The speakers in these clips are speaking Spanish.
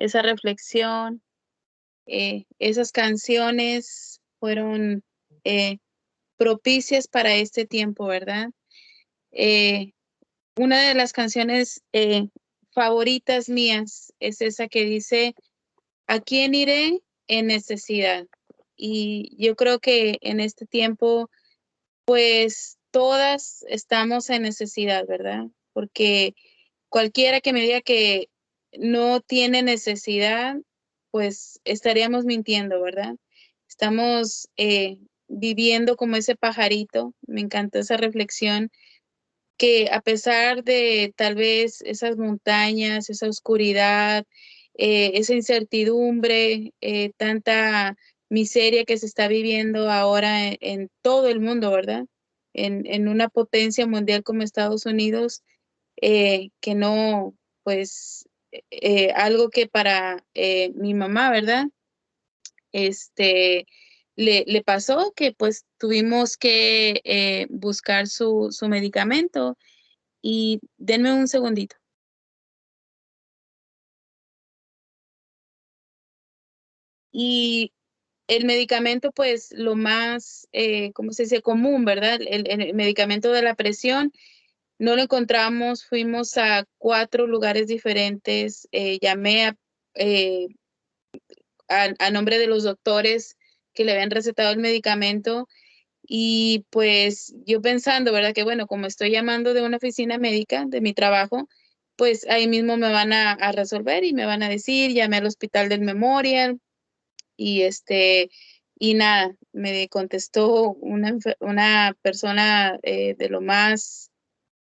esa reflexión. Esas canciones fueron eh, propicias para este tiempo, ¿verdad? Eh, una de las canciones favoritas mías es esa que dice, ¿a quién iré en necesidad? Y yo creo que en este tiempo, pues todas estamos en necesidad, ¿verdad? Porque cualquiera que me diga que no tiene necesidad, pues estaríamos mintiendo, ¿verdad? Estamos viviendo como ese pajarito. Me encantó esa reflexión, que a pesar de tal vez esas montañas, esa oscuridad, esa incertidumbre, tanta miseria que se está viviendo ahora en todo el mundo, ¿verdad? En una potencia mundial como Estados Unidos, que no, pues, algo que para mi mamá, ¿verdad? Este, le pasó que pues tuvimos que buscar su medicamento y denme un segundito. Y el medicamento, pues lo más, ¿cómo se dice? Común, ¿verdad? El medicamento de la presión no lo encontramos, fuimos a 4 lugares diferentes, llamé eh, a nombre de los doctores que le habían recetado el medicamento y pues yo pensando, ¿verdad? Que bueno, como estoy llamando de una oficina médica de mi trabajo, pues ahí mismo me van a resolver y me van a decir, llamé al hospital del Memorial y y nada, me contestó una persona de lo más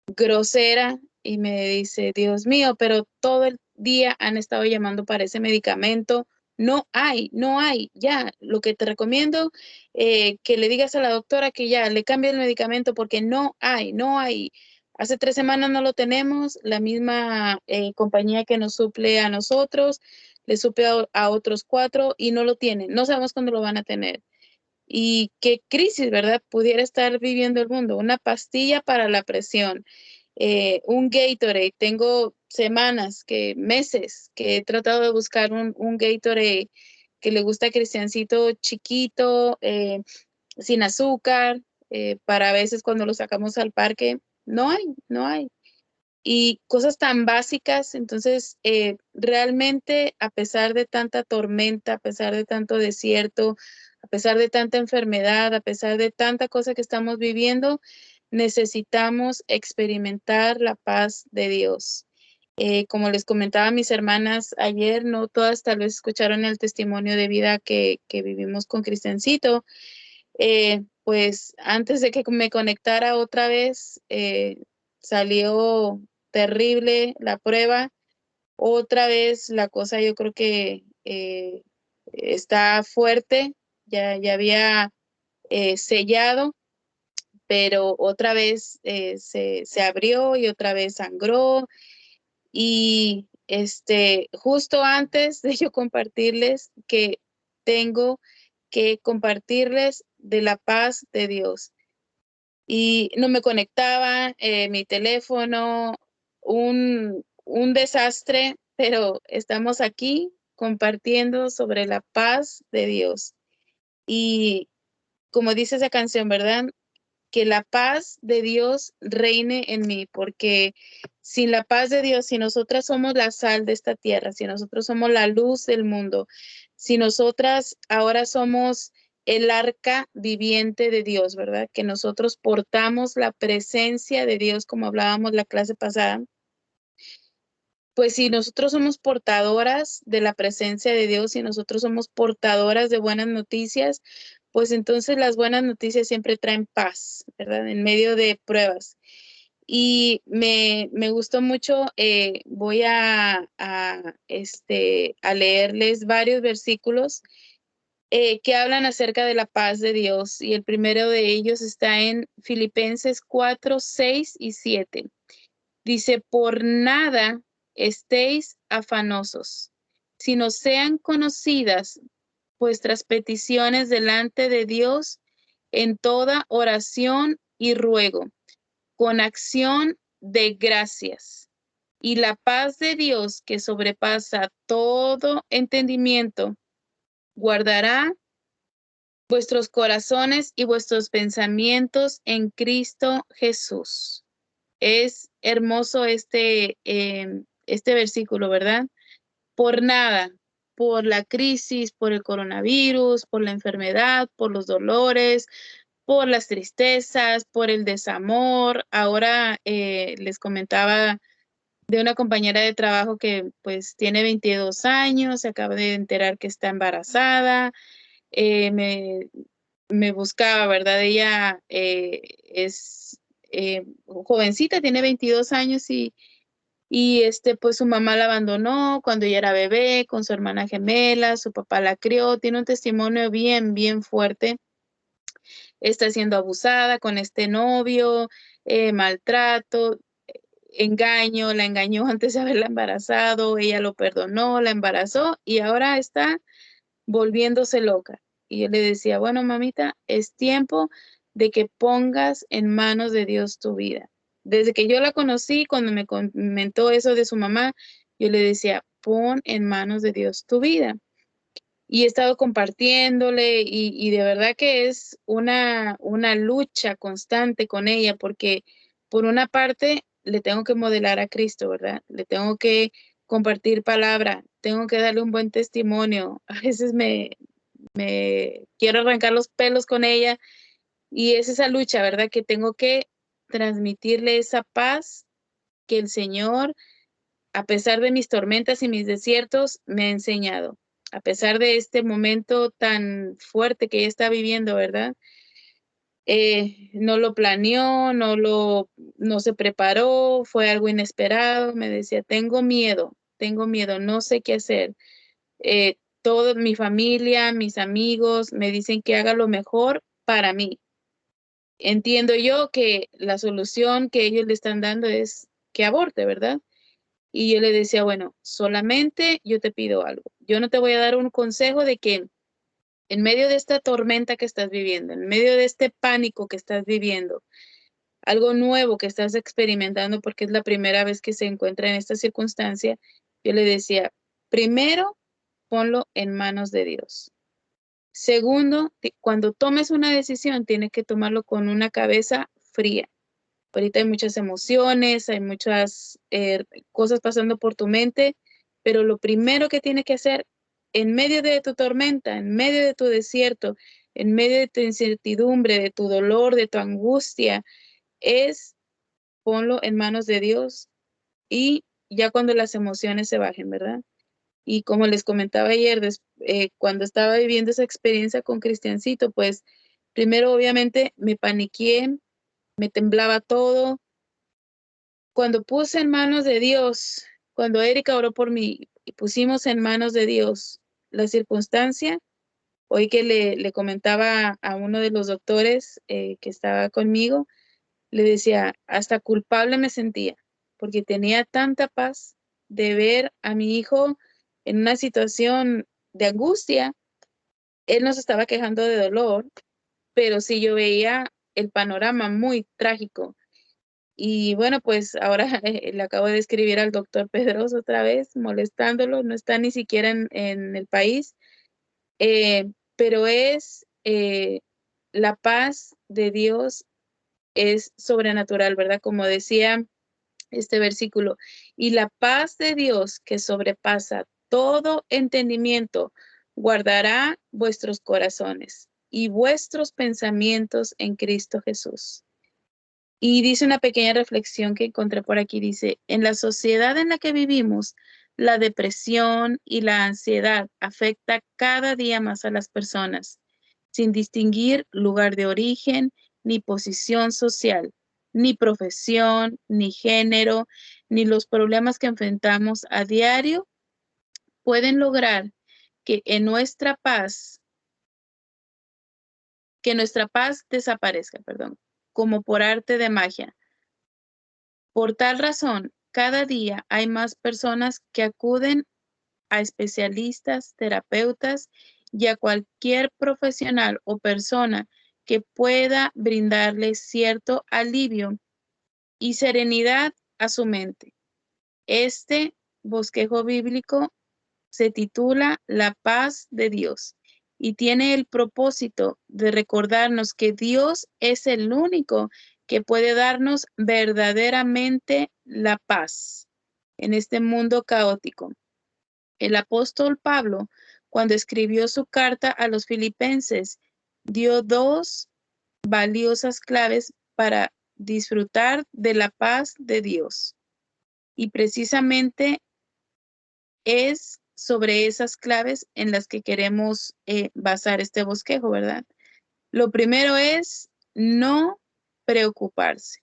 grosera y me dice, Dios mío, pero todo el día han estado llamando para ese medicamento. No hay, no hay, ya, lo que te recomiendo, que le digas a la doctora que ya le cambie el medicamento porque no hay, no hay. Hace 3 semanas no lo tenemos, la misma compañía que nos suple a nosotros, le suple a otros 4 y no lo tienen, no sabemos cuándo lo van a tener. Y qué crisis, ¿verdad? Pudiera estar viviendo el mundo. Una pastilla para la presión, un Gatorade. Tengo semanas, meses que he tratado de buscar un Gatorade que le gusta a Cristiancito chiquito, sin azúcar, para a veces cuando lo sacamos al parque. No hay, no hay. Y cosas tan básicas, entonces, realmente, a pesar de tanta tormenta, a pesar de tanto desierto, a pesar de tanta enfermedad, a pesar de tanta cosa que estamos viviendo, necesitamos experimentar la paz de Dios. Como les comentaba a mis hermanas ayer, no todas tal vez escucharon el testimonio de vida que vivimos con Cristiancito. Pues antes de que me conectara otra vez, salió terrible la prueba. Otra vez la cosa yo creo que está fuerte, ya había sellado, pero otra vez se abrió y otra vez sangró. Y justo antes de yo compartirles que tengo que compartirles de la paz de Dios. Y no me conectaba, mi teléfono, un desastre, pero estamos aquí compartiendo sobre la paz de Dios. Y como dice esa canción, ¿verdad? Que la paz de Dios reine en mí, porque sin la paz de Dios, si nosotras somos la sal de esta tierra, si nosotros somos la luz del mundo, si nosotras ahora somos el arca viviente de Dios, ¿verdad? Que nosotros portamos la presencia de Dios, como hablábamos la clase pasada, pues si nosotros somos portadoras de la presencia de Dios y nosotros somos portadoras de buenas noticias, pues entonces las buenas noticias siempre traen paz, ¿verdad? En medio de pruebas. Y me gustó mucho, voy a leerles varios versículos que hablan acerca de la paz de Dios. Y el primero de ellos está en Filipenses 4, 6 y 7. Dice, por nada estéis afanosos, sino sean conocidas vuestras peticiones delante de Dios en toda oración y ruego, con acción de gracias. Y la paz de Dios, que sobrepasa todo entendimiento, guardará vuestros corazones y vuestros pensamientos en Cristo Jesús. Es hermoso este versículo, ¿verdad? Por nada, por la crisis, por el coronavirus, por la enfermedad, por los dolores, por las tristezas, por el desamor. Ahora les comentaba de una compañera de trabajo que pues tiene 22 años, se acaba de enterar que está embarazada, eh, me, me buscaba, ¿verdad? Ella es jovencita, tiene 22 años y pues su mamá la abandonó cuando ella era bebé, con su hermana gemela, su papá la crió, tiene un testimonio bien, bien fuerte. Está siendo abusada con este novio, maltrato, engaño, la engañó antes de haberla embarazado, ella lo perdonó, la embarazó y ahora está volviéndose loca. Y yo le decía, bueno, mamita, es tiempo de que pongas en manos de Dios tu vida. Desde que yo la conocí, cuando me comentó eso de su mamá, yo le decía, pon en manos de Dios tu vida. Y he estado compartiéndole y de verdad que es una lucha constante con ella, porque por una parte le tengo que modelar a Cristo, ¿verdad? Le tengo que compartir palabra, tengo que darle un buen testimonio. A veces me quiero arrancar los pelos con ella y es esa lucha, ¿verdad? Que tengo que transmitirle esa paz que el Señor, a pesar de mis tormentas y mis desiertos, me ha enseñado. A pesar de este momento tan fuerte que ella está viviendo, ¿verdad? No lo planeó, no se preparó, fue algo inesperado. Me decía, tengo miedo, no sé qué hacer. Toda mi familia, mis amigos me dicen que haga lo mejor para mí. Entiendo yo que la solución que ellos le están dando es que aborte, ¿verdad? Y yo le decía, bueno, solamente yo te pido algo. Yo no te voy a dar un consejo de que en medio de esta tormenta que estás viviendo, en medio de este pánico que estás viviendo, algo nuevo que estás experimentando porque es la primera vez que se encuentra en esta circunstancia, yo le decía, primero, ponlo en manos de Dios. Segundo, cuando tomes una decisión, tienes que tomarlo con una cabeza fría. Ahorita hay muchas emociones, hay muchas cosas pasando por tu mente, pero lo primero que tienes que hacer en medio de tu tormenta, en medio de tu desierto, en medio de tu incertidumbre, de tu dolor, de tu angustia, es ponlo en manos de Dios y ya cuando las emociones se bajen, ¿verdad? Y como les comentaba ayer, cuando estaba viviendo esa experiencia con Cristiancito, pues primero obviamente me paniqué, me temblaba todo. Cuando puse en manos de Dios, cuando Erika oró por mí y pusimos en manos de Dios la circunstancia, hoy que le comentaba a uno de los doctores que estaba conmigo, le decía, hasta culpable me sentía, porque tenía tanta paz de ver a mi hijo en una situación de angustia. Él no se estaba quejando de dolor, pero sí yo veía el panorama muy trágico. Y bueno, pues ahora le acabo de escribir al doctor Pedroso otra vez, molestándolo, no está ni siquiera en el país, pero la paz de Dios es sobrenatural, ¿verdad? Como decía este versículo, y la paz de Dios que sobrepasa todo entendimiento, guardará vuestros corazones y vuestros pensamientos en Cristo Jesús. Y dice una pequeña reflexión que encontré por aquí, dice, en la sociedad en la que vivimos, la depresión y la ansiedad afecta cada día más a las personas, sin distinguir lugar de origen, ni posición social, ni profesión, ni género, ni los problemas que enfrentamos a diario pueden lograr que que nuestra paz desaparezca, perdón, como por arte de magia. Por tal razón, cada día hay más personas que acuden a especialistas, terapeutas y a cualquier profesional o persona que pueda brindarles cierto alivio y serenidad a su mente. Este bosquejo bíblico se titula La paz de Dios y tiene el propósito de recordarnos que Dios es el único que puede darnos verdaderamente la paz en este mundo caótico. El apóstol Pablo, cuando escribió su carta a los filipenses, dio dos valiosas claves para disfrutar de la paz de Dios. Y precisamente es sobre esas claves en las que queremos basar este bosquejo, ¿verdad? Lo primero es no preocuparse.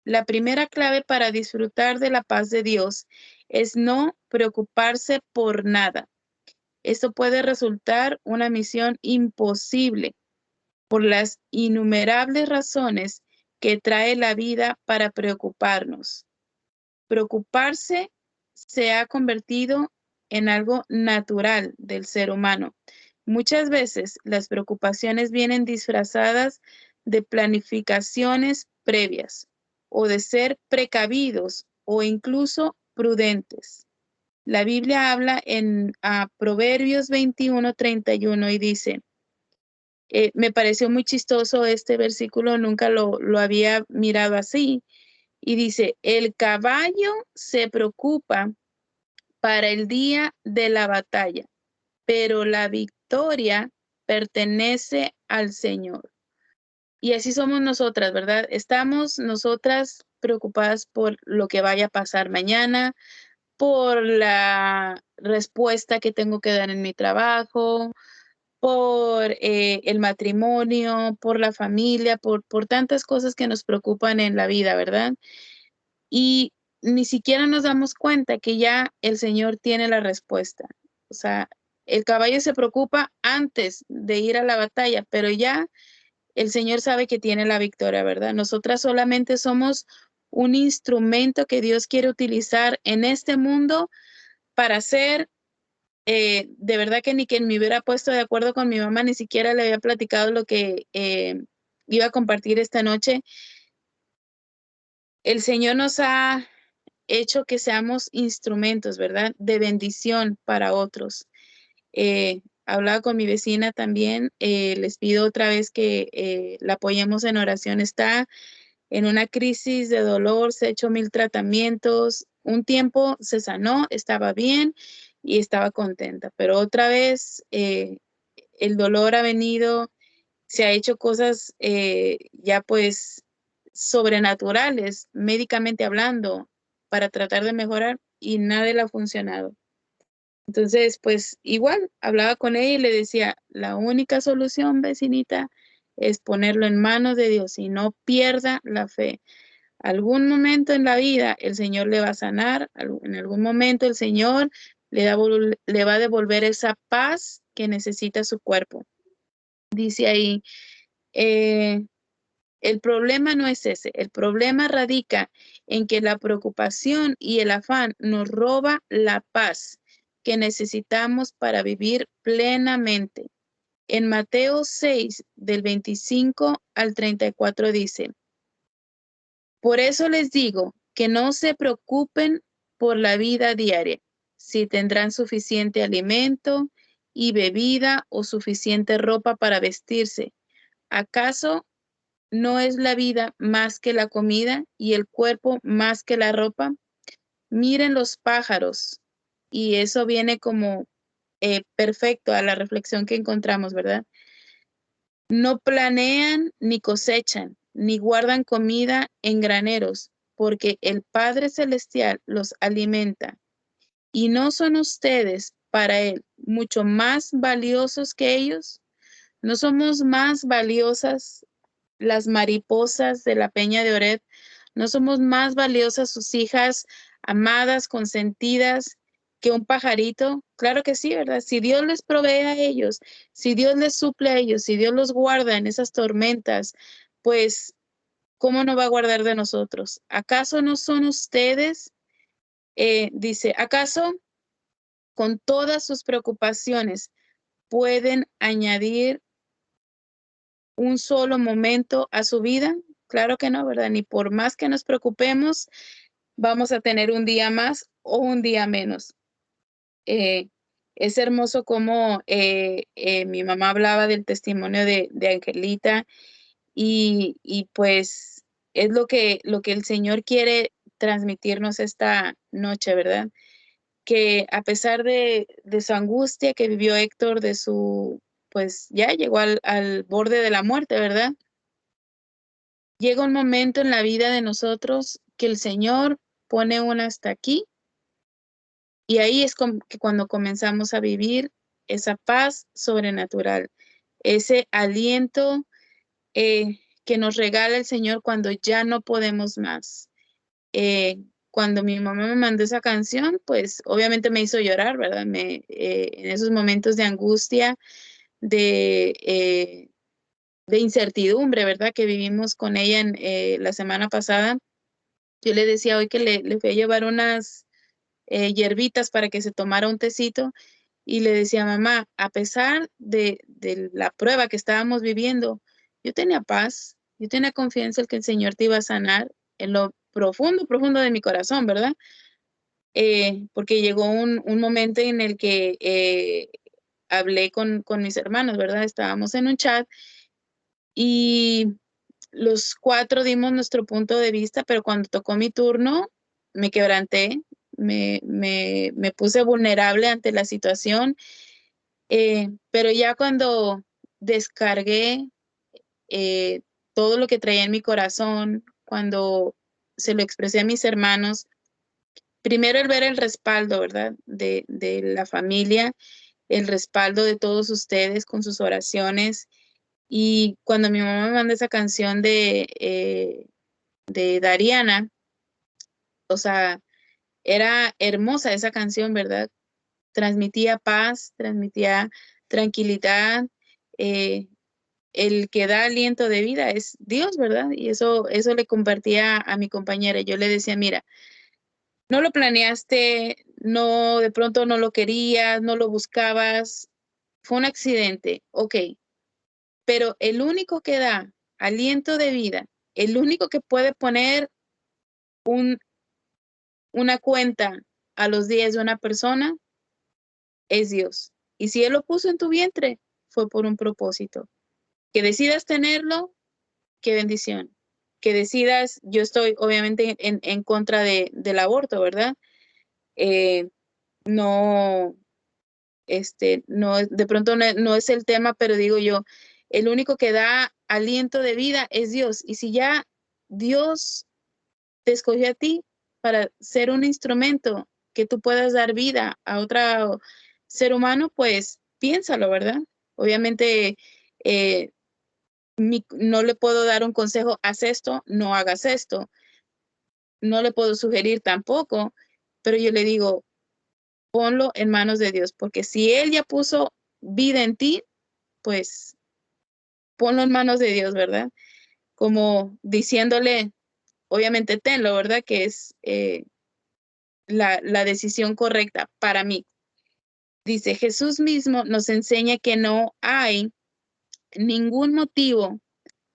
La primera clave para disfrutar de la paz de Dios es no preocuparse por nada. Esto puede resultar una misión imposible por las innumerables razones que trae la vida para preocuparnos. Preocuparse se ha convertido en algo natural del ser humano. Muchas veces las preocupaciones vienen disfrazadas de planificaciones previas o de ser precavidos o incluso prudentes. La Biblia habla en Proverbios 21:31 y dice, me pareció muy chistoso este versículo, nunca lo había mirado así, y dice, el caballo se preocupa para el día de la batalla, pero la victoria pertenece al Señor. Y así somos nosotras, ¿verdad? Estamos nosotras preocupadas por lo que vaya a pasar mañana, por la respuesta que tengo que dar en mi trabajo, por el matrimonio, por la familia, por tantas cosas que nos preocupan en la vida, ¿verdad? Y ni siquiera nos damos cuenta que ya el Señor tiene la respuesta. O sea, el caballo se preocupa antes de ir a la batalla, pero ya el Señor sabe que tiene la victoria, ¿verdad? Nosotras solamente somos un instrumento que Dios quiere utilizar en este mundo para hacer, de verdad que ni que me hubiera puesto de acuerdo con mi mamá, ni siquiera le había platicado lo que iba a compartir esta noche. El Señor nos ha hecho que seamos instrumentos, ¿verdad? De bendición para otros. Hablaba con mi vecina también, les pido otra vez que la apoyemos en oración. Está en una crisis de dolor, se ha hecho 1000 tratamientos, un tiempo se sanó, estaba bien y estaba contenta, pero otra vez el dolor ha venido, se ha hecho cosas ya pues sobrenaturales, médicamente hablando, para tratar de mejorar y nada le ha funcionado. Entonces, pues igual hablaba con ella y le decía, la única solución, vecinita, es ponerlo en manos de Dios y no pierda la fe. Algún momento en la vida el Señor le va a sanar, en algún momento el Señor le va a devolver esa paz que necesita su cuerpo. Dice ahí, eh, el problema no es ese, el problema radica en que la preocupación y el afán nos roba la paz que necesitamos para vivir plenamente. En Mateo 6, del 25 al 34 dice, por eso les digo que no se preocupen por la vida diaria, si tendrán suficiente alimento y bebida o suficiente ropa para vestirse. ¿Acaso no es la vida más que la comida y el cuerpo más que la ropa? Miren los pájaros. Y eso viene como perfecto a la reflexión que encontramos, ¿verdad? No planean ni cosechan, ni guardan comida en graneros, porque el Padre Celestial los alimenta. ¿Y no son ustedes para Él mucho más valiosos que ellos? ¿No somos más valiosas las mariposas de la peña de Oreb? ¿No somos más valiosas sus hijas amadas, consentidas, que un pajarito? Claro que sí, ¿verdad? Si Dios les provee a ellos, si Dios les suple a ellos, si Dios los guarda en esas tormentas, pues, ¿cómo no va a guardar de nosotros? ¿Acaso no son ustedes? Dice, ¿acaso con todas sus preocupaciones pueden añadir un solo momento a su vida? Claro que no, ¿verdad? Ni por más que nos preocupemos, vamos a tener un día más o un día menos. Eh, es hermoso como mi mamá hablaba del testimonio de Angelita y pues es lo que el Señor quiere transmitirnos esta noche, ¿verdad? Que a pesar de su angustia que vivió Héctor, pues ya llegó al borde de la muerte, ¿verdad? Llega un momento en la vida de nosotros que el Señor pone un hasta aquí y ahí es que cuando comenzamos a vivir esa paz sobrenatural, ese aliento que nos regala el Señor cuando ya no podemos más. Cuando mi mamá me mandó esa canción, pues obviamente me hizo llorar, ¿verdad? En esos momentos de angustia, de, de incertidumbre, ¿verdad? Que vivimos con ella la semana pasada. Yo le decía hoy que le fui a llevar unas hierbitas para que se tomara un tecito y le decía, mamá, a pesar de la prueba que estábamos viviendo, yo tenía paz, yo tenía confianza en que el Señor te iba a sanar en lo profundo, profundo de mi corazón, ¿verdad? Porque llegó un momento en el que hablé con mis hermanos, ¿verdad? Estábamos en un chat y los cuatro dimos nuestro punto de vista, pero cuando tocó mi turno, me quebranté, me puse vulnerable ante la situación, pero ya cuando descargué eh, todo lo que traía en mi corazón, cuando se lo expresé a mis hermanos, primero el ver el respaldo, ¿verdad? De la familia, el respaldo de todos ustedes con sus oraciones. Y cuando mi mamá me manda esa canción de Dariana, o sea, era hermosa esa canción, ¿verdad? Transmitía paz, transmitía tranquilidad. eh, el que da aliento de vida es Dios, ¿verdad? Y eso le compartía a mi compañera. Yo le decía, mira, no lo planeaste, no, de pronto no lo querías, no lo buscabas, fue un accidente, ok, pero el único que da aliento de vida, el único que puede poner un, una cuenta a los días de una persona es Dios. Y si Él lo puso en tu vientre, fue por un propósito. Que decidas tenerlo, qué bendición. Que decidas, yo estoy obviamente en contra del aborto, ¿verdad? Eh, no, no, de pronto no es el tema, pero digo yo, el único que da aliento de vida es Dios. Y si ya Dios te escogió a ti para ser un instrumento que tú puedas dar vida a otro ser humano, pues piénsalo, ¿verdad? Obviamente no le puedo dar un consejo, haz esto, no hagas esto. No le puedo sugerir tampoco, pero yo le digo, ponlo en manos de Dios, porque si Él ya puso vida en ti, pues ponlo en manos de Dios, ¿verdad? Como diciéndole, obviamente tenlo, ¿verdad? Que es la decisión correcta para mí. Dice, Jesús mismo nos enseña que no hay ningún motivo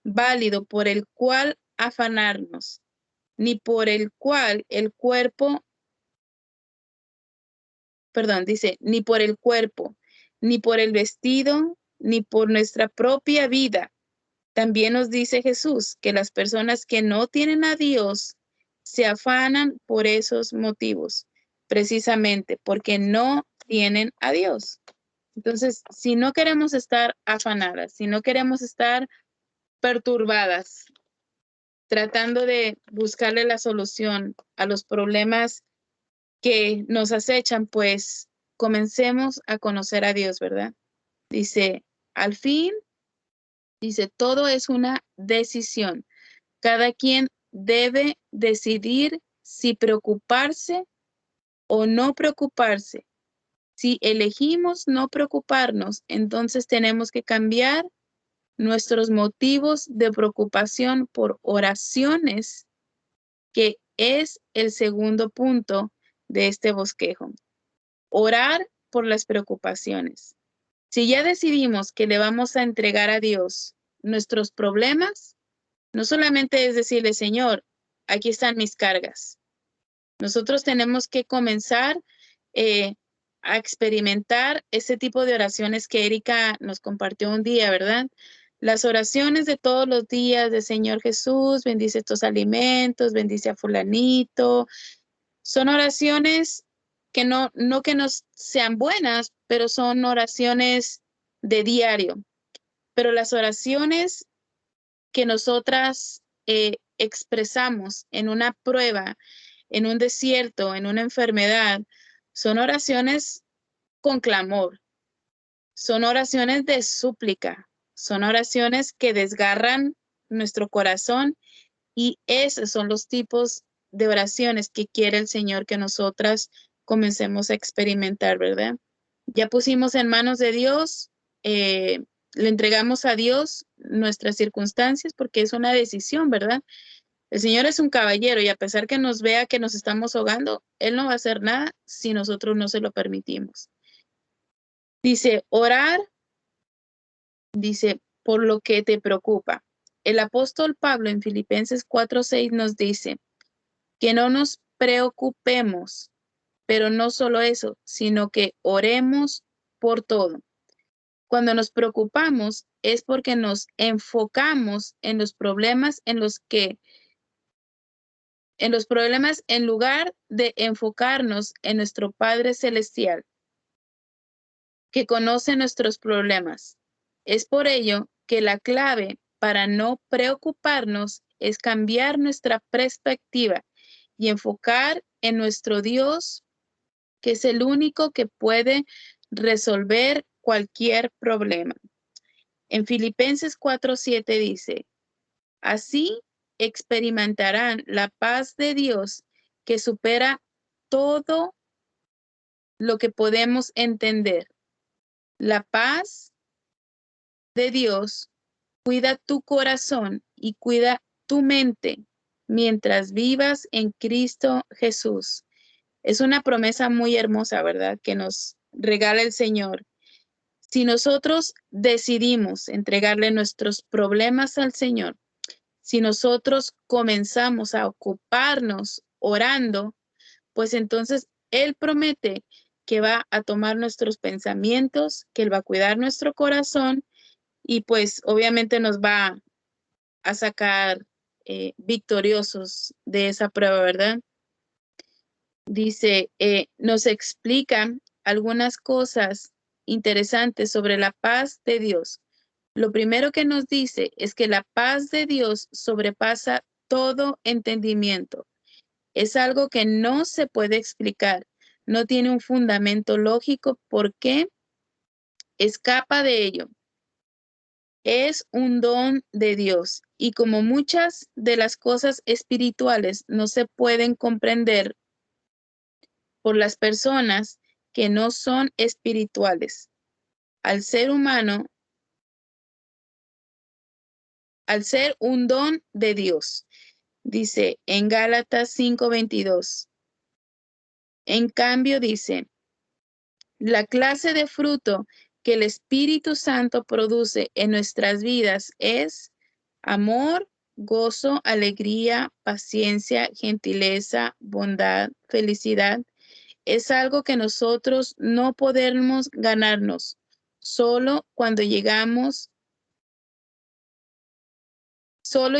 válido por el cual afanarnos, ni por el cual el cuerpo, perdón, dice, ni por el cuerpo, ni por el vestido, ni por nuestra propia vida. También nos dice Jesús que las personas que no tienen a Dios se afanan por esos motivos, precisamente porque no tienen a Dios. Entonces, si no queremos estar afanadas, si no queremos estar perturbadas, tratando de buscarle la solución a los problemas que nos acechan, pues comencemos a conocer a Dios, ¿verdad? Dice, al fin, dice, todo es una decisión. Cada quien debe decidir si preocuparse o no preocuparse. Si elegimos no preocuparnos, entonces tenemos que cambiar nuestros motivos de preocupación por oraciones, que es el segundo punto de este bosquejo. Orar por las preocupaciones. Si ya decidimos que le vamos a entregar a Dios nuestros problemas, no solamente es decirle, Señor, aquí están mis cargas, Nosotros tenemos que comenzar a experimentar ese tipo de oraciones que Erika nos compartió un día, ¿verdad? Las oraciones de todos los días de Señor Jesús, bendice estos alimentos, bendice a fulanito. Son oraciones que no que nos sean buenas, pero son oraciones de diario. Pero las oraciones que nosotras expresamos en una prueba, en un desierto, en una enfermedad, son oraciones con clamor, son oraciones de súplica, son oraciones que desgarran nuestro corazón y esos son los tipos de oraciones que quiere el Señor que nosotras comencemos a experimentar, ¿verdad? Ya pusimos en manos de Dios, le entregamos a Dios nuestras circunstancias porque es una decisión, ¿verdad? El Señor es un caballero y a pesar que nos vea que nos estamos ahogando, Él no va a hacer nada si nosotros no se lo permitimos. Dice, orar, dice, por lo que te preocupa. El apóstol Pablo en Filipenses 4:6 nos dice que no nos preocupemos, pero no solo eso, sino que oremos por todo. Cuando nos preocupamos es porque nos enfocamos en los problemas en lugar de enfocarnos en nuestro Padre Celestial, que conoce nuestros problemas. Es por ello que la clave para no preocuparnos es cambiar nuestra perspectiva y enfocar en nuestro Dios, que es el único que puede resolver cualquier problema. En Filipenses 4:7 dice, así experimentarán la paz de Dios que supera todo lo que podemos entender. La paz de Dios cuida tu corazón y cuida tu mente mientras vivas en Cristo Jesús. Es una promesa muy hermosa, ¿verdad? Que nos regala el Señor. Si nosotros decidimos entregarle nuestros problemas al Señor, si nosotros comenzamos a ocuparnos orando, pues entonces Él promete que va a tomar nuestros pensamientos, que Él va a cuidar nuestro corazón y pues obviamente nos va a sacar victoriosos de esa prueba, ¿verdad? Dice, nos explica algunas cosas interesantes sobre la paz de Dios. Lo primero que nos dice es que la paz de Dios sobrepasa todo entendimiento. Es algo que no se puede explicar, no tiene un fundamento lógico porque escapa de ello. Es un don de Dios y como muchas de las cosas espirituales no se pueden comprender por las personas que no son espirituales. Al ser humano, al ser un don de Dios, dice en Gálatas 5:22. En cambio, dice, la clase de fruto que el Espíritu Santo produce en nuestras vidas es amor, gozo, alegría, paciencia, gentileza, bondad, felicidad. Es algo que nosotros no podemos ganarnos, solo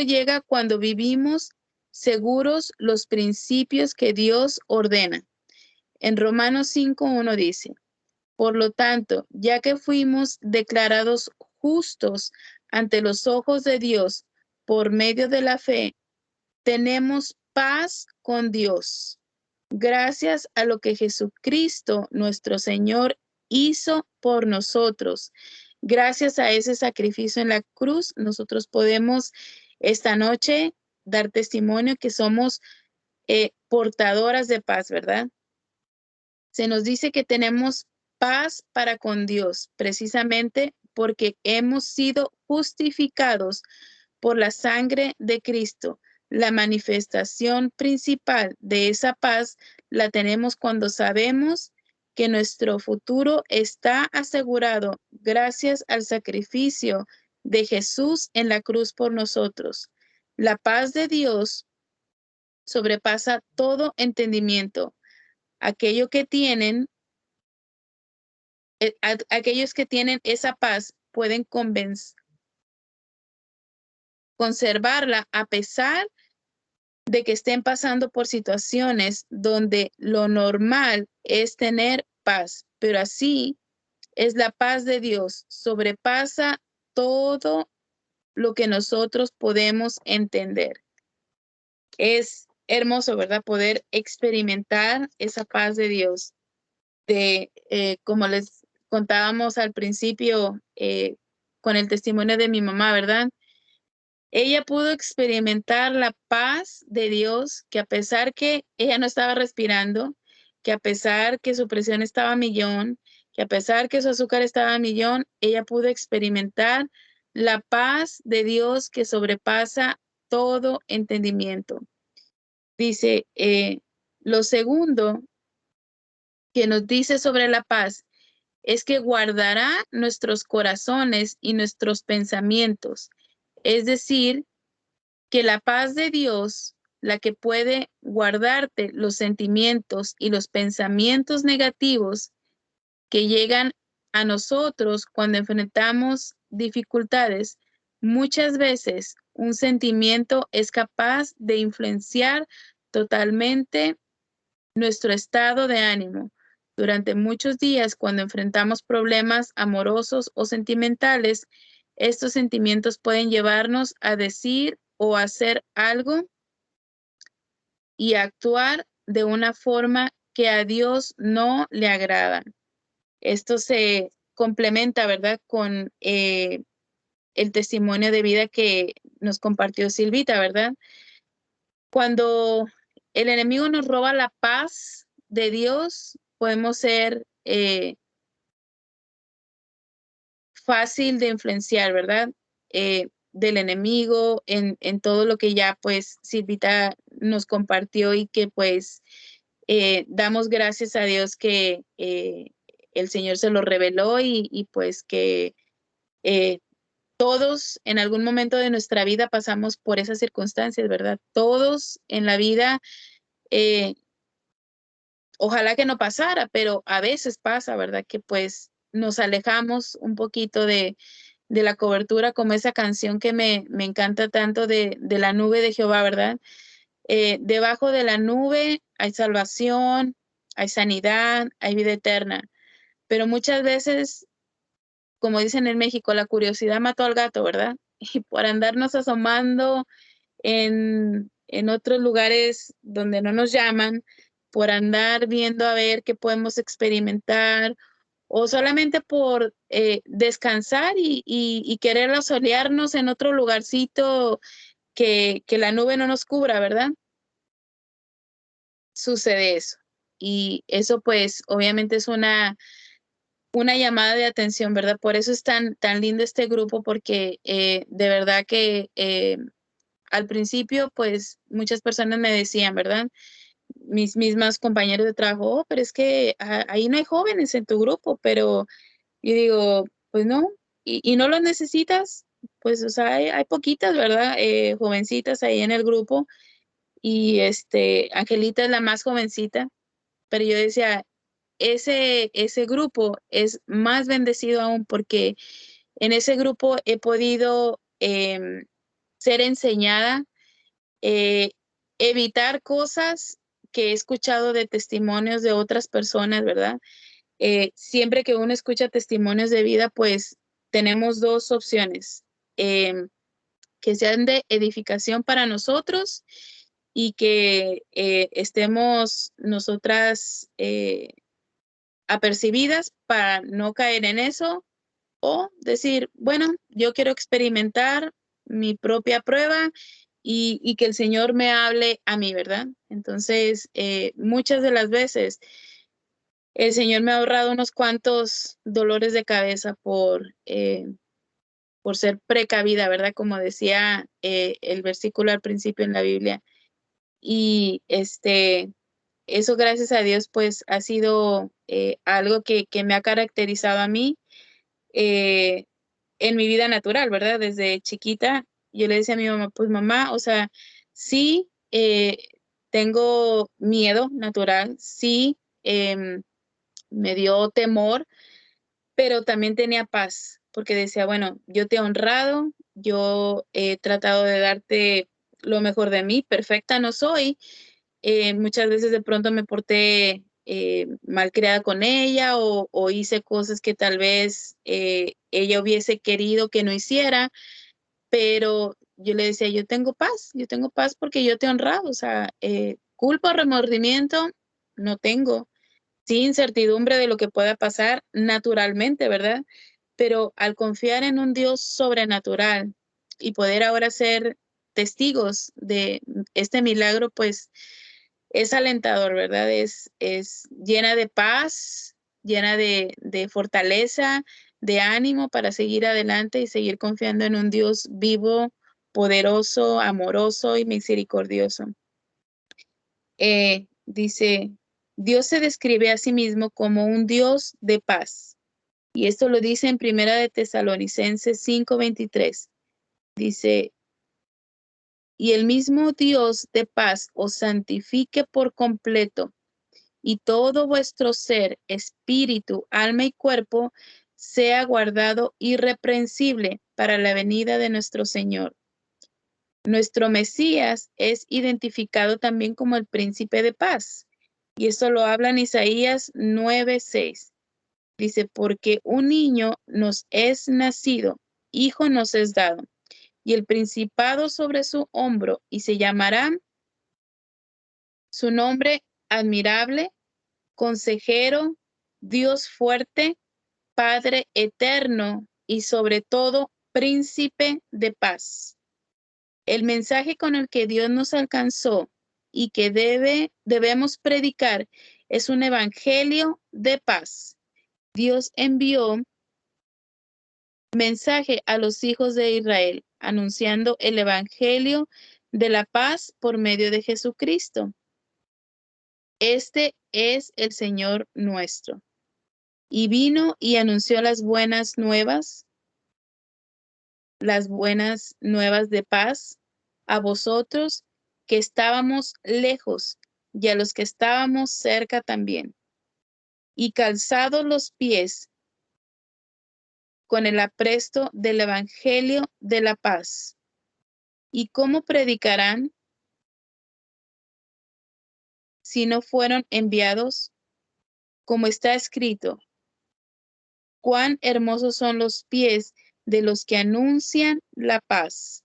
llega cuando vivimos seguros los principios que Dios ordena. En Romanos 5:1 dice, por lo tanto, ya que fuimos declarados justos ante los ojos de Dios por medio de la fe, tenemos paz con Dios, gracias a lo que Jesucristo, nuestro Señor, hizo por nosotros. Gracias a ese sacrificio en la cruz, nosotros podemos esta noche dar testimonio que somos portadoras de paz, ¿verdad? Se nos dice que tenemos paz para con Dios, precisamente porque hemos sido justificados por la sangre de Cristo. La manifestación principal de esa paz la tenemos cuando sabemos que nuestro futuro está asegurado gracias al sacrificio de Jesús en la cruz por nosotros. La paz de Dios sobrepasa todo entendimiento. Aquello que tienen, aquellos que tienen esa paz pueden conservarla a pesar de que estén pasando por situaciones donde lo normal es tener paz, pero así es la paz de Dios, sobrepasa todo lo que nosotros podemos entender. Es hermoso, ¿verdad? Poder experimentar esa paz de Dios. Como les contábamos al principio con el testimonio de mi mamá, ¿verdad? Ella pudo experimentar la paz de Dios, que a pesar que ella no estaba respirando, que a pesar que su presión estaba a millón, que a pesar que su azúcar estaba a millón, ella pudo experimentar la paz de Dios que sobrepasa todo entendimiento. Dice, lo segundo que nos dice sobre la paz es que guardará nuestros corazones y nuestros pensamientos. Es decir, que la paz de Dios, la que puede guardarte los sentimientos y los pensamientos negativos que llegan a nosotros cuando enfrentamos dificultades, muchas veces un sentimiento es capaz de influenciar totalmente nuestro estado de ánimo. Durante muchos días, cuando enfrentamos problemas amorosos o sentimentales, estos sentimientos pueden llevarnos a decir o hacer algo y actuar de una forma que a Dios no le agrada. Esto se complementa, ¿verdad?, con el testimonio de vida que nos compartió Silvita, ¿verdad? Cuando el enemigo nos roba la paz de Dios, podemos ser fácil de influenciar, ¿verdad? Del enemigo en todo lo que ya pues Silvita nos compartió y que pues damos gracias a Dios que el Señor se lo reveló y pues que eh, todos en algún momento de nuestra vida pasamos por esas circunstancias, ¿verdad? Todos en la vida, eh, ojalá que no pasara, pero a veces pasa, ¿verdad? Que pues nos alejamos un poquito de la cobertura, como esa canción que me encanta tanto de la nube de Jehová, ¿verdad? Debajo de la nube hay salvación, hay sanidad, hay vida eterna, pero muchas veces, como dicen en México, la curiosidad mató al gato, ¿verdad? Y por andarnos asomando en otros lugares donde no nos llaman, por andar viendo a ver qué podemos experimentar o solamente por descansar y querer solearnos en otro lugarcito que la nube no nos cubra, ¿verdad? Sucede eso. Y eso pues obviamente es una llamada de atención, ¿verdad? Por eso es tan lindo este grupo, porque de verdad que al principio pues muchas personas me decían, ¿verdad? Mis mismas compañeros de trabajo, oh, pero es que ahí no hay jóvenes en tu grupo, pero yo digo, pues no, y no los necesitas, pues, o sea, hay poquitas, ¿verdad? Jovencitas ahí en el grupo, y Angelita es la más jovencita, pero yo decía, ese grupo es más bendecido aún porque en ese grupo he podido ser enseñada, eh, evitar cosas que he escuchado de testimonios de otras personas, ¿verdad? Siempre que uno escucha testimonios de vida, pues tenemos dos opciones, que sean de edificación para nosotros y que estemos nosotras apercibidas para no caer en eso o decir, bueno, yo quiero experimentar mi propia prueba y que el Señor me hable a mí, ¿verdad? Entonces, muchas de las veces el Señor me ha ahorrado unos cuantos dolores de cabeza por ser precavida, ¿verdad? Como decía el versículo al principio en la Biblia. Y eso, gracias a Dios, pues ha sido algo que me ha caracterizado a mí eh, en mi vida natural, ¿verdad? Desde chiquita, yo le decía a mi mamá, pues mamá, o sea, sí, tengo miedo natural, sí, me dio temor, pero también tenía paz, porque decía, bueno, yo te he honrado, yo he tratado de darte lo mejor de mí, perfecta no soy, muchas veces de pronto me porté malcriada con ella o hice cosas que tal vez ella hubiese querido que no hiciera, pero yo le decía, yo tengo paz porque yo te he honrado, o sea, culpa o remordimiento no tengo, sí, incertidumbre de lo que pueda pasar naturalmente, ¿verdad? Pero al confiar en un Dios sobrenatural y poder ahora ser testigos de este milagro, pues es alentador, ¿verdad? Es llena de paz, llena de fortaleza, de ánimo para seguir adelante y seguir confiando en un Dios vivo, poderoso, amoroso y misericordioso. Dice, Dios se describe a sí mismo como un Dios de paz. Y esto lo dice en Primera de Tesalonicenses 5:23. Dice, y el mismo Dios de paz os santifique por completo, y todo vuestro ser, espíritu, alma y cuerpo sea guardado irreprensible para la venida de nuestro Señor. Nuestro Mesías es identificado también como el príncipe de paz. Y eso lo habla en Isaías 9:6. Dice, porque un niño nos es nacido, hijo nos es dado, y el principado sobre su hombro, y se llamará su nombre admirable, consejero, Dios fuerte, Padre eterno y sobre todo príncipe de paz. El mensaje con el que Dios nos alcanzó y que debemos predicar es un evangelio de paz. Dios envió mensaje a los hijos de Israel, anunciando el evangelio de la paz por medio de Jesucristo. Este es el Señor nuestro. Y vino y anunció las buenas nuevas de paz a vosotros que estábamos lejos y a los que estábamos cerca también. Y calzados los pies con el apresto del evangelio de la paz. ¿Y cómo predicarán si no fueron enviados? Como está escrito, cuán hermosos son los pies de los que anuncian la paz,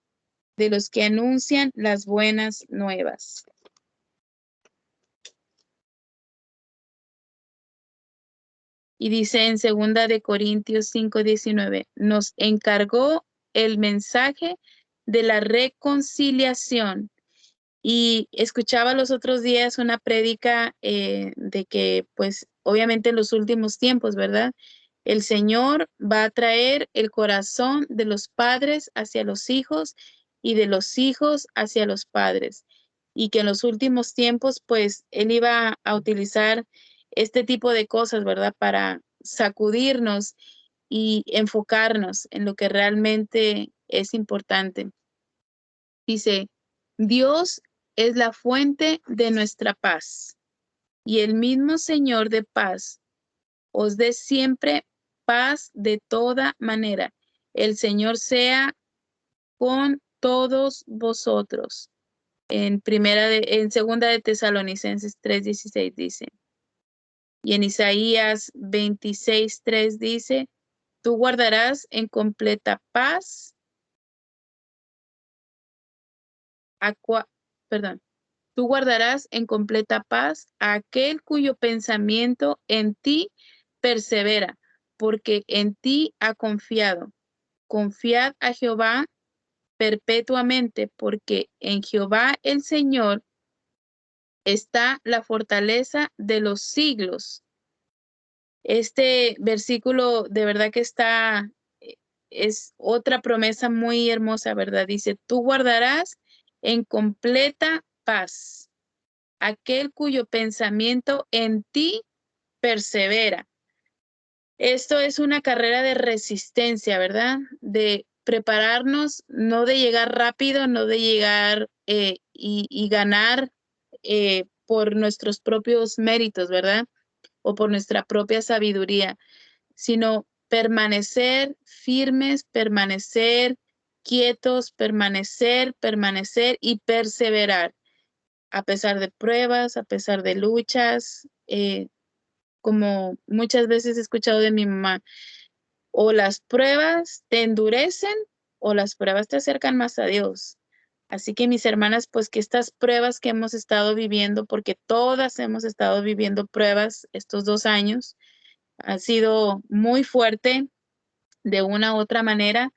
de los que anuncian las buenas nuevas. Y dice en 2 Corintios 5:19, nos encargó el mensaje de la reconciliación. Y escuchaba los otros días una prédica de que, pues, obviamente en los últimos tiempos, ¿verdad? El Señor va a traer el corazón de los padres hacia los hijos y de los hijos hacia los padres. Y que en los últimos tiempos, pues, Él iba a utilizar este tipo de cosas, ¿verdad? Para sacudirnos y enfocarnos en lo que realmente es importante. Dice, Dios es la fuente de nuestra paz, y el mismo Señor de paz os dé siempre paz de toda manera. El Señor sea con todos vosotros. En segunda de Tesalonicenses 3:16 dice, y en Isaías 26:3 dice, tú guardarás en completa paz perdón, tú guardarás en completa paz a aquel cuyo pensamiento en ti persevera, porque en ti ha confiado. Confiad a Jehová perpetuamente, porque en Jehová el Señor está la fortaleza de los siglos. Este versículo de verdad que es otra promesa muy hermosa, ¿verdad? Dice, tú guardarás en completa paz aquel cuyo pensamiento en ti persevera. Esto es una carrera de resistencia, ¿verdad? De prepararnos, no de llegar rápido, no de llegar y ganar por nuestros propios méritos, ¿verdad? O por nuestra propia sabiduría, sino permanecer firmes, permanecer quietos, permanecer y perseverar, a pesar de pruebas, a pesar de luchas, como muchas veces he escuchado de mi mamá, o las pruebas te endurecen o las pruebas te acercan más a Dios. Así que mis hermanas, pues que estas pruebas que hemos estado viviendo, porque todas hemos estado viviendo pruebas estos 2 años, ha sido muy fuerte de una u otra manera,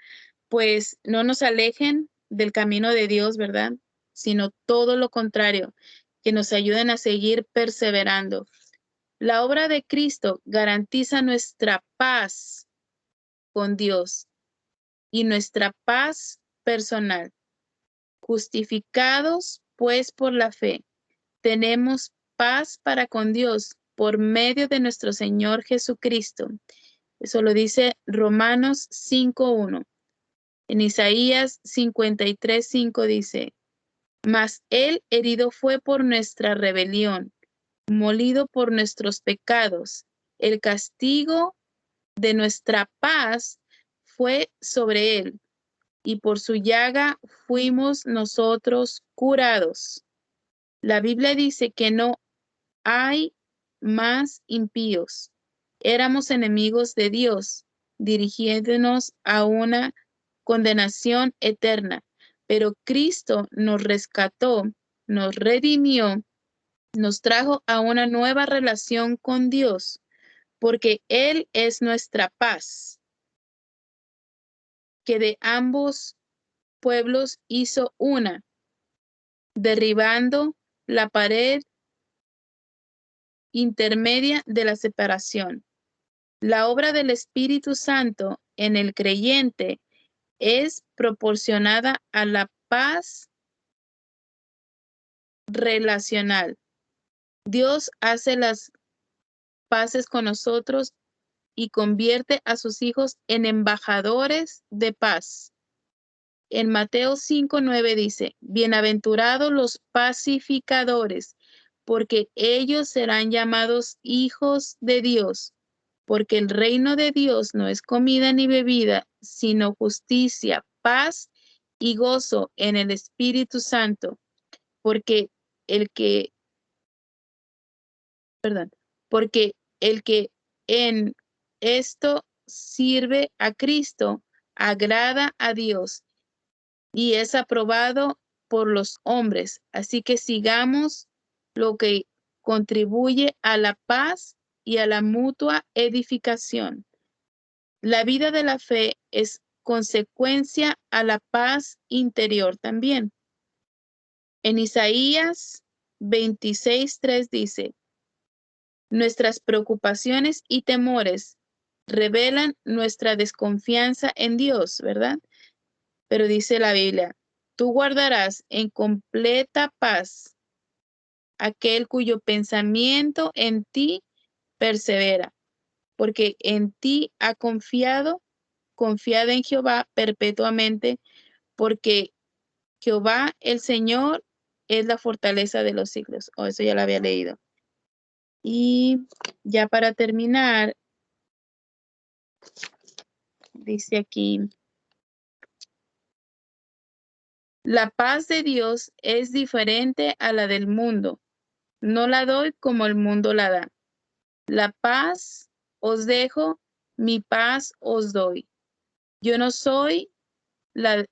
pues no nos alejen del camino de Dios, ¿verdad? Sino todo lo contrario, que nos ayuden a seguir perseverando. La obra de Cristo garantiza nuestra paz con Dios y nuestra paz personal. Justificados, pues, por la fe, tenemos paz para con Dios por medio de nuestro Señor Jesucristo. Eso lo dice Romanos 5:1. En Isaías 53:5 dice, mas Él herido fue por nuestra rebelión, molido por nuestros pecados. El castigo de nuestra paz fue sobre Él, y por su llaga fuimos nosotros curados. La Biblia dice que no hay más impíos. Éramos enemigos de Dios, dirigiéndonos a una condenación eterna. Pero Cristo nos rescató, nos redimió, nos trajo a una nueva relación con Dios, porque Él es nuestra paz, que de ambos pueblos hizo una, derribando la pared intermedia de la separación. La obra del Espíritu Santo en el creyente es proporcionada a la paz relacional. Dios hace las paces con nosotros y convierte a sus hijos en embajadores de paz. En Mateo 5:9 dice, bienaventurados los pacificadores, porque ellos serán llamados hijos de Dios, porque el reino de Dios no es comida ni bebida, sino justicia, paz y gozo en el Espíritu Santo, porque el que, perdón, porque el que en esto sirve a Cristo, agrada a Dios y es aprobado por los hombres. Así que sigamos lo que contribuye a la paz y a la mutua edificación. La vida de la fe es consecuencia a la paz interior también. En Isaías 26:3 dice, nuestras preocupaciones y temores revelan nuestra desconfianza en Dios, ¿verdad? Pero dice la Biblia, tú guardarás en completa paz aquel cuyo pensamiento en ti persevera, porque en ti ha confiado, confiada en Jehová perpetuamente, porque Jehová el Señor es la fortaleza de los siglos. Oh, eso ya lo había leído. Y ya para terminar, dice aquí, la paz de Dios es diferente a la del mundo. No la doy como el mundo la da. La paz os dejo, mi paz os doy. Yo no soy la,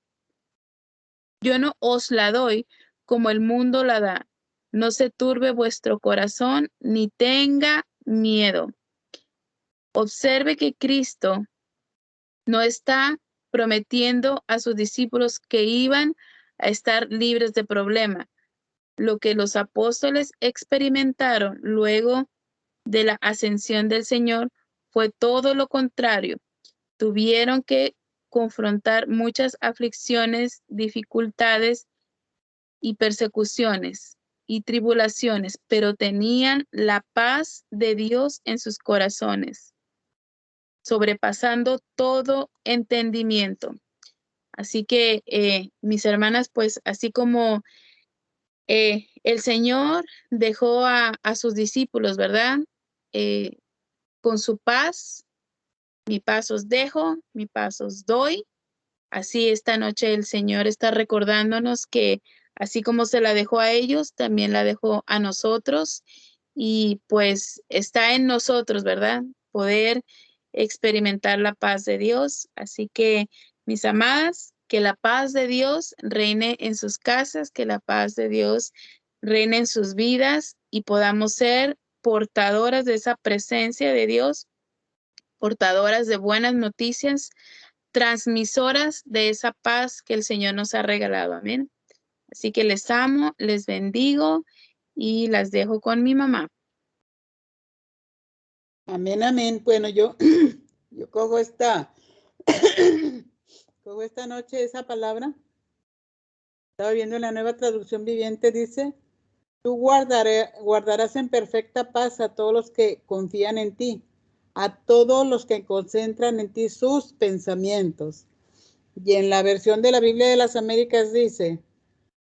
yo no os la doy como el mundo la da. No se turbe vuestro corazón ni tenga miedo. Observe que Cristo no está prometiendo a sus discípulos que iban a estar libres de problema. Lo que los apóstoles experimentaron luego de la ascensión del Señor fue todo lo contrario. Tuvieron que confrontar muchas aflicciones, dificultades y persecuciones y tribulaciones, pero tenían la paz de Dios en sus corazones, sobrepasando todo entendimiento. Así que, mis hermanas, pues así como El Señor dejó a sus discípulos, ¿verdad? Con su paz, mi paz os dejo, mi paz os doy. Así esta noche el Señor está recordándonos que así como se la dejó a ellos, también la dejó a nosotros y pues está en nosotros, ¿verdad? Poder experimentar la paz de Dios. Así que, mis amadas, que la paz de Dios reine en sus casas, que la paz de Dios reine en sus vidas y podamos ser portadoras de esa presencia de Dios, portadoras de buenas noticias, transmisoras de esa paz que el Señor nos ha regalado. Amén. Así que les amo, les bendigo y las dejo con mi mamá. Amén, amén. Bueno, yo cojo cojo esta noche esa palabra. Estaba viendo en la Nueva Traducción Viviente, dice, tú guardarás en perfecta paz a todos los que confían en ti, a todos los que concentran en ti sus pensamientos. Y en la versión de la Biblia de las Américas dice,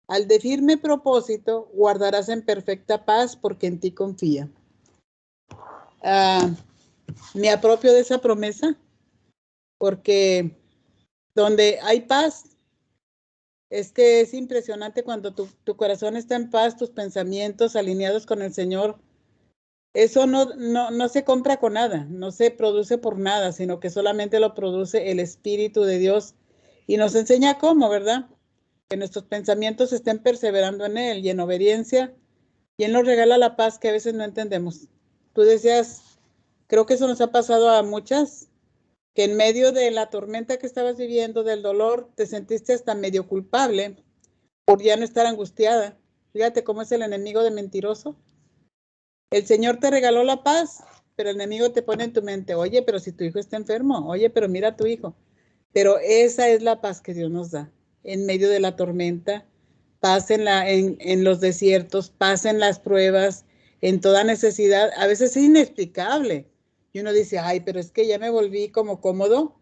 al de firme propósito guardarás en perfecta paz porque en ti confía. Me apropio de esa promesa porque donde hay paz, es que es impresionante cuando tu corazón está en paz, tus pensamientos alineados con el Señor. Eso no se compra con nada, no se produce por nada, sino que solamente lo produce el Espíritu de Dios y nos enseña cómo, ¿verdad? Que nuestros pensamientos estén perseverando en Él y en obediencia, y Él nos regala la paz que a veces no entendemos. Tú decías, creo que eso nos ha pasado a muchas, que en medio de la tormenta que estabas viviendo, del dolor, te sentiste hasta medio culpable por ya no estar angustiada. Fíjate cómo es el enemigo de mentiroso. El Señor te regaló la paz, pero el enemigo te pone en tu mente, oye, pero si tu hijo está enfermo, oye, pero mira a tu hijo. Pero esa es la paz que Dios nos da en medio de la tormenta, paz en los desiertos, paz en las pruebas, en toda necesidad. A veces es inexplicable. Y uno dice, ay, pero es que ya me volví como cómodo,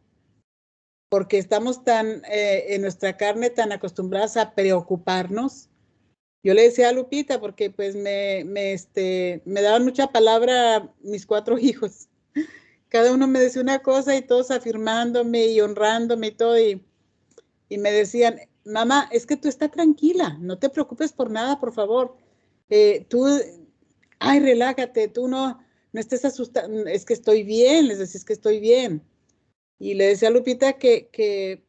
porque estamos tan en nuestra carne, tan acostumbradas a preocuparnos. Yo le decía a Lupita, porque pues me daban mucha palabra mis 4 hijos. Cada uno me decía una cosa y todos afirmándome y honrándome y todo. Y me decían, mamá, es que tú estás tranquila, no te preocupes por nada, por favor. Tú, ay, relájate, tú no estés asustada, es que estoy bien, les decía, es que estoy bien. Y le decía a Lupita que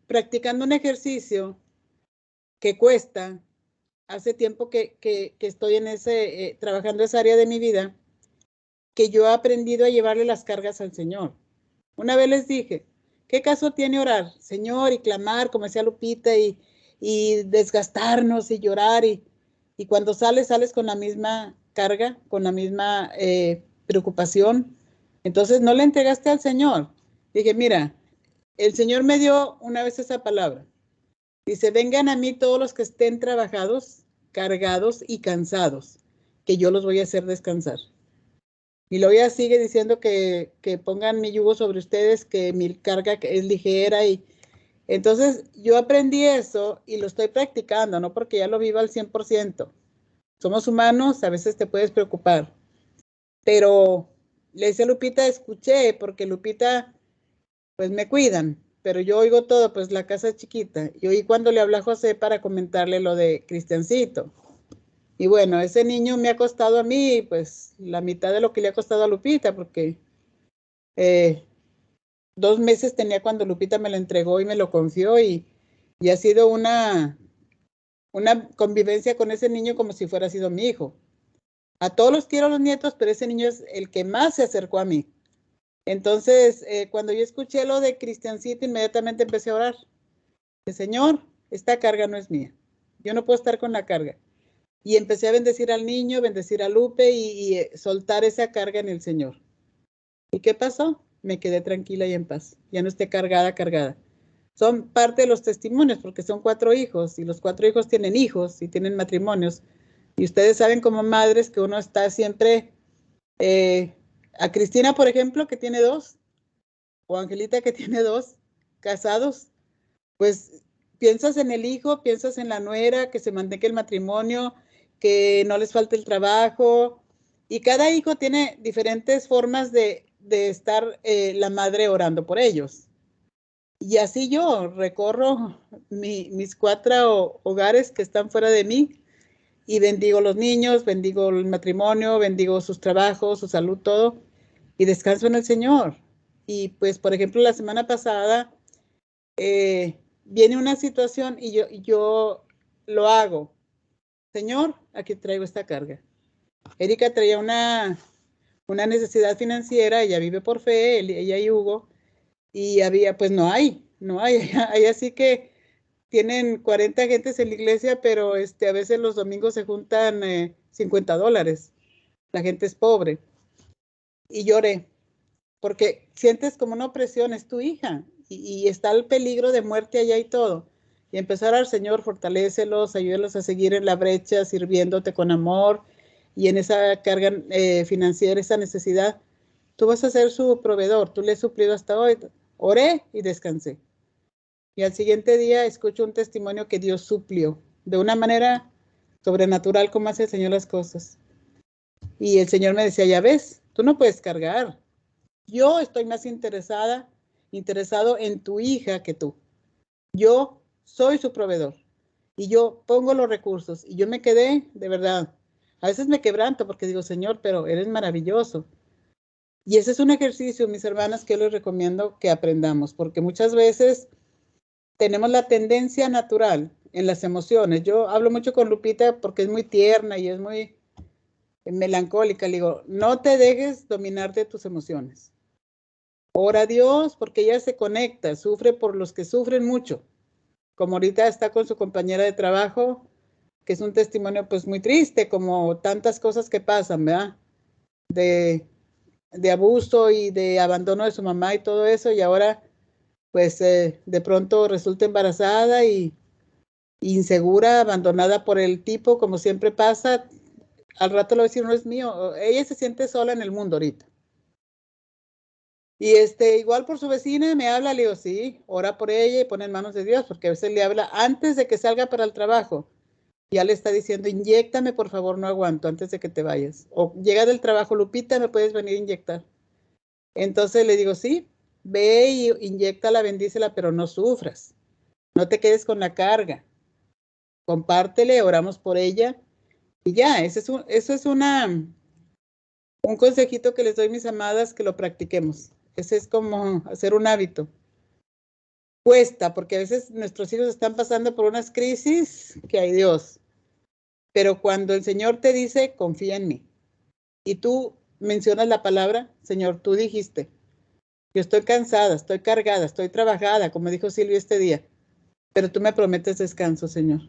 practicando un ejercicio que cuesta, hace tiempo que estoy en trabajando esa área de mi vida, que yo he aprendido a llevarle las cargas al Señor. Una vez les dije, ¿qué caso tiene orar, Señor, y clamar, como decía Lupita, y desgastarnos y llorar? Y cuando sales con la misma carga, con la misma preocupación. Entonces no le entregaste al Señor. Dije, mira, el Señor me dio una vez esa palabra. Dice, vengan a mí todos los que estén trabajados, cargados y cansados, que yo los voy a hacer descansar. Y luego ya sigue diciendo que pongan mi yugo sobre ustedes, que mi carga es ligera. Y entonces yo aprendí eso y lo estoy practicando, no porque ya lo viva al 100%. Somos humanos, a veces te puedes preocupar. Pero le dice a Lupita, escuché, porque Lupita, pues me cuidan, pero yo oigo todo, pues la casa es chiquita. Y oí cuando le hablé a José para comentarle lo de Cristiancito. Y bueno, ese niño me ha costado a mí, pues, la mitad de lo que le ha costado a Lupita, porque 2 meses tenía cuando Lupita me lo entregó y me lo confió, y ha sido una convivencia con ese niño como si fuera sido mi hijo. A todos los quiero los nietos, pero ese niño es el que más se acercó a mí. Entonces, cuando yo escuché lo de Cristiancito, inmediatamente empecé a orar. Señor, esta carga no es mía. Yo no puedo estar con la carga. Y empecé a bendecir al niño, bendecir a Lupe y soltar esa carga en el Señor. ¿Y qué pasó? Me quedé tranquila y en paz. Ya no esté cargada. Son parte de los testimonios porque son 4 hijos y los 4 hijos tienen hijos y tienen matrimonios. Y ustedes saben como madres que uno está siempre, a Cristina, por ejemplo, que tiene 2, o Angelita que tiene 2, casados, pues piensas en el hijo, piensas en la nuera, que se mantenga el matrimonio, que no les falte el trabajo. Y cada hijo tiene diferentes formas de estar la madre orando por ellos. Y así yo recorro mis 4 hogares que están fuera de mí y bendigo los niños, bendigo el matrimonio, bendigo sus trabajos, su salud, todo, y descanso en el Señor. Y pues, por ejemplo, la semana pasada viene una situación y yo lo hago. Señor, aquí traigo esta carga. Erika traía una necesidad financiera, ella vive por fe, ella y Hugo, y había, pues no hay, hay así que tienen 40 gentes en la iglesia, pero a veces los domingos se juntan $50. La gente es pobre. Y lloré, porque sientes como una opresión, es tu hija, y está el peligro de muerte allá y todo. Y empezar al Señor, fortalécelos, ayúdalos a seguir en la brecha, sirviéndote con amor, y en esa carga financiera, esa necesidad, tú vas a ser su proveedor, tú le has suplido hasta hoy. Oré y descansé. Y al siguiente día escucho un testimonio que Dios suplió de una manera sobrenatural como hace el Señor las cosas. Y el Señor me decía, ya ves, tú no puedes cargar. Yo estoy más interesado en tu hija que tú. Yo soy su proveedor y yo pongo los recursos. Y yo me quedé, de verdad, a veces me quebranto porque digo, Señor, pero eres maravilloso. Y ese es un ejercicio, mis hermanas, que les recomiendo que aprendamos, porque muchas veces tenemos la tendencia natural en las emociones. Yo hablo mucho con Lupita porque es muy tierna y es muy melancólica. Le digo, no te dejes dominar de tus emociones. Ora a Dios porque ella se conecta, sufre por los que sufren mucho. Como ahorita está con su compañera de trabajo, que es un testimonio pues muy triste, como tantas cosas que pasan, ¿verdad? De abuso y de abandono de su mamá y todo eso, y ahora pues de pronto resulta embarazada y insegura, abandonada por el tipo, como siempre pasa. Al rato le voy a decir, no es mío. Ella se siente sola en el mundo ahorita. Y igual por su vecina me habla, le digo, sí, ora por ella y pone en manos de Dios, porque a veces le habla antes de que salga para el trabajo. Ya le está diciendo, inyéctame, por favor, no aguanto antes de que te vayas. O llega del trabajo, Lupita, ¿me puedes venir a inyectar? Entonces le digo, sí, ve y inyéctala, bendícela, pero no sufras. No te quedes con la carga. Compártele, oramos por ella. Y ya, eso es un consejito que les doy, mis amadas, que lo practiquemos. Ese es como hacer un hábito. Cuesta, porque a veces nuestros hijos están pasando por unas crisis que hay Dios. Pero cuando el Señor te dice, confía en mí, y tú mencionas la palabra, Señor, tú dijiste, yo estoy cansada, estoy cargada, estoy trabajada, como dijo Silvia este día, pero tú me prometes descanso, Señor.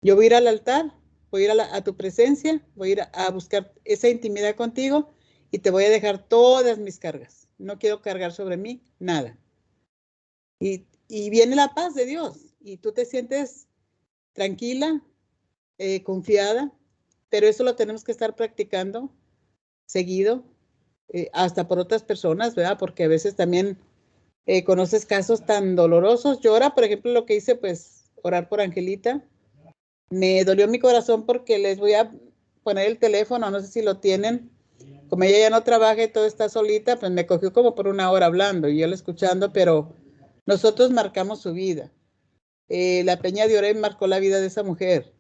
Yo voy a ir al altar, voy a ir a tu presencia, voy a ir a buscar esa intimidad contigo y te voy a dejar todas mis cargas. No quiero cargar sobre mí nada. Y viene la paz de Dios y tú te sientes tranquila, confiada, pero eso lo tenemos que estar practicando seguido, hasta por otras personas, ¿verdad? Porque a veces también conoces casos tan dolorosos. Yo ahora, por ejemplo, lo que hice, pues, orar por Angelita. Me dolió mi corazón porque les voy a poner el teléfono, no sé si lo tienen. Como ella ya no trabaja y todo está solita, pues me cogió como por 1 hora hablando y yo la escuchando, pero nosotros marcamos su vida. La Peña de Orem marcó la vida de esa mujer.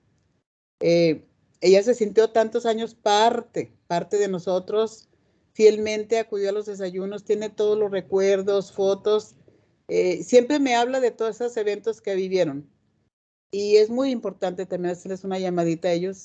Ella se sintió tantos años parte de nosotros, fielmente acudió a los desayunos, tiene todos los recuerdos, fotos. Siempre me habla de todos esos eventos que vivieron. Y es muy importante también hacerles una llamadita a ellos